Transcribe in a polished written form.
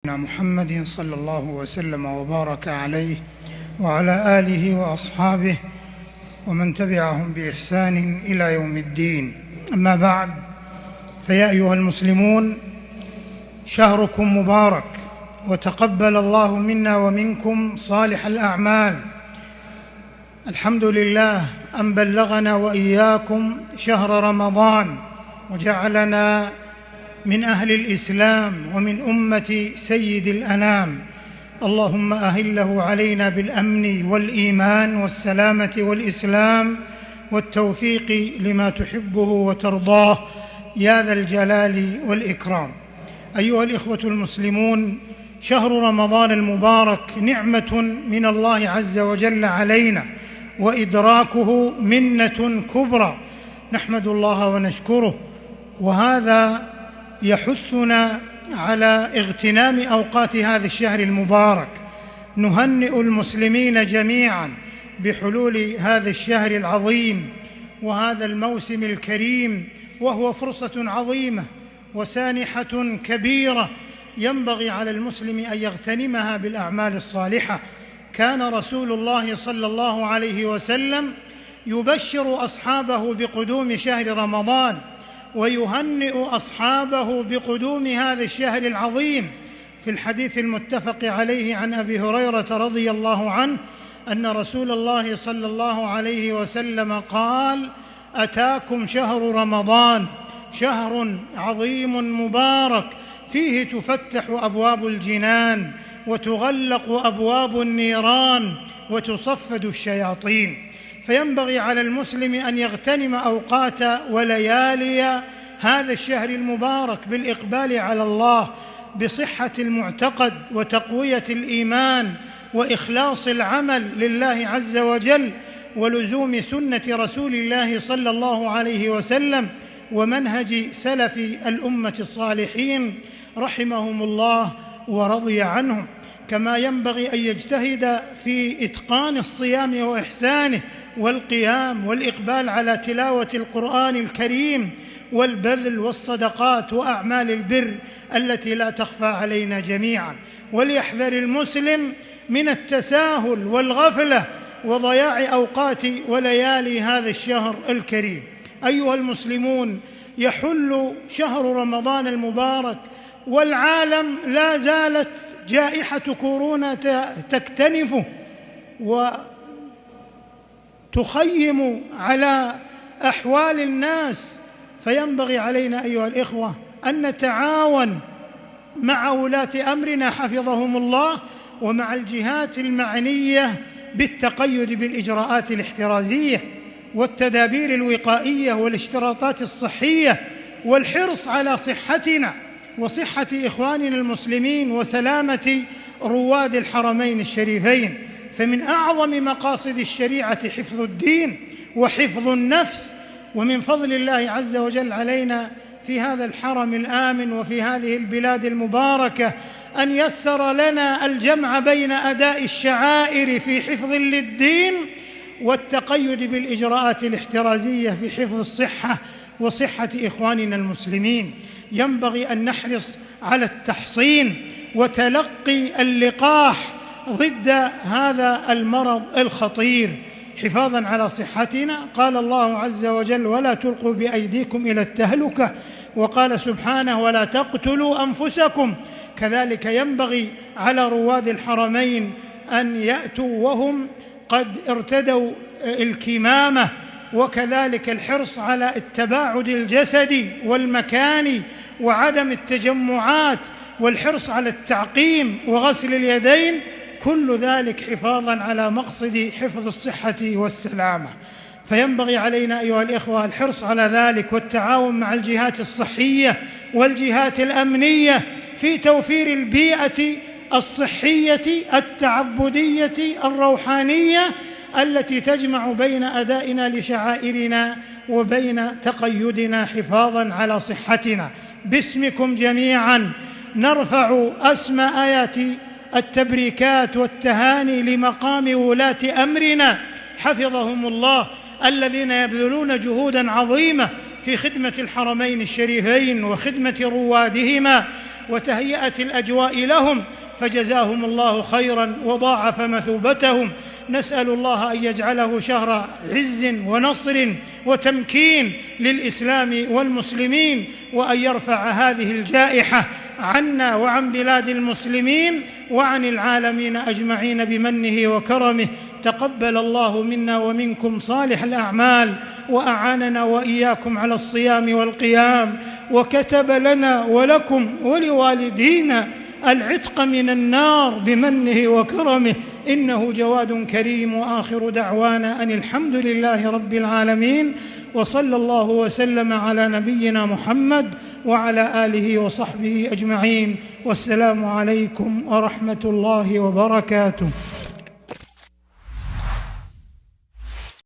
محمد صلى الله وسلم وبارك عليه وعلى آله وأصحابه ومن تبعهم بإحسان إلى يوم الدين. أما بعد، فيا أيها المسلمون، شهركم مبارك، وتقبل الله منا ومنكم صالح الأعمال. الحمد لله أن بلغنا وإياكم شهر رمضان وجعلنا من أهل الإسلام ومن أمة سيد الأنام. اللهم أهله علينا بالأمن والإيمان والسلامة والإسلام والتوفيق لما تحبه وترضاه يا ذا الجلال والإكرام. أيها الإخوة المسلمون، شهر رمضان المبارك نعمة من الله عز وجل علينا، وإدراكه منة كبرى نحمد الله ونشكره، وهذا يحثنا على اغتنام أوقات هذا الشهر المبارك. نهنئ المسلمين جميعا بحلول هذا الشهر العظيم وهذا الموسم الكريم، وهو فرصة عظيمة وسانحة كبيرة ينبغي على المسلم أن يغتنمها بالأعمال الصالحة. كان رسول الله صلى الله عليه وسلم يبشر أصحابه بقدوم شهر رمضان، ويهنئ أصحابه بقدوم هذا الشهر العظيم. في الحديث المتفق عليه عن أبي هريرة رضي الله عنه أن رسول الله صلى الله عليه وسلم قال: أتاكم شهر رمضان، شهر عظيم مبارك، فيه تفتح أبواب الجنان وتغلق أبواب النيران وتصفد الشياطين. فينبغي على المسلم أن يغتنم أوقات وليالي هذا الشهر المبارك بالإقبال على الله، بصحة المعتقد وتقوية الإيمان وإخلاص العمل لله عز وجل، ولزوم سنة رسول الله صلى الله عليه وسلم ومنهج سلف الأمة الصالحين رحمهم الله ورضي عنهم. كما ينبغي أن يجتهد في إتقان الصيام وإحسانه والقيام والإقبال على تلاوة القرآن الكريم والبذل والصدقات وأعمال البر التي لا تخفى علينا جميعا. وليحذر المسلم من التساهل والغفلة وضياع أوقات وليالي هذا الشهر الكريم. أيها المسلمون، يحل شهر رمضان المبارك والعالم لا زالت جائحة كورونا تكتنفه وتخيم على أحوال الناس. فينبغي علينا أيها الإخوة أن نتعاون مع ولاة أمرنا حفظهم الله ومع الجهات المعنية بالتقيد بالإجراءات الاحترازية والتدابير الوقائية والاشتراطات الصحية، والحرص على صحتنا وصحة إخواننا المسلمين وسلامة رواد الحرمين الشريفين. فمن أعظم مقاصد الشريعة حفظ الدين وحفظ النفس، ومن فضل الله عز وجل علينا في هذا الحرم الآمن وفي هذه البلاد المباركة أن يسر لنا الجمع بين أداء الشعائر في حفظ للدين والتقيد بالإجراءات الاحترازية في حفظ الصحة وصحة إخواننا المسلمين. ينبغي أن نحرص على التحصين وتلقي اللقاح ضد هذا المرض الخطير حفاظاً على صحتنا. قال الله عز وجل: ولا تلقوا بأيديكم إلى التهلكة، وقال سبحانه: ولا تقتلوا أنفسكم. كذلك ينبغي على رواد الحرمين أن يأتوا وهم قد ارتدوا الكمامة، وكذلك الحرص على التباعد الجسدي والمكاني وعدم التجمعات، والحرص على التعقيم وغسل اليدين، كل ذلك حفاظاً على مقصد حفظ الصحة والسلامة. فينبغي علينا أيها الإخوة الحرص على ذلك والتعاون مع الجهات الصحية والجهات الأمنية في توفير البيئة الصحية التعبدية الروحانية التي تجمع بين أدائنا لشعائرنا وبين تقيدنا حفاظاً على صحتنا. باسمكم جميعاً نرفع أسمى آيات التبريكات والتهاني لمقام ولاة أمرنا حفظهم الله، الذين يبذلون جهوداً عظيمة في خدمة الحرمين الشريفين وخدمة روادهما وتهيئة الأجواء لهم، فجزاهم الله خيرا وضاعف مثوبتهم. نسأل الله أن يجعله شهر عز ونصر وتمكين للإسلام والمسلمين، وأن يرفع هذه الجائحة عنا وعن بلاد المسلمين وعن العالمين أجمعين بمنه وكرمه. تقبل الله منا ومنكم صالح الأعمال، وأعاننا وإياكم على الصيام والقيام، وكتب لنا ولكم ولوالدينا العتق من النار بمنه وكرمه، إنه جواد كريم. وآخر دعوانا أن الحمد لله رب العالمين، وصلى الله وسلم على نبينا محمد وعلى آله وصحبه أجمعين، والسلام عليكم ورحمة الله وبركاته.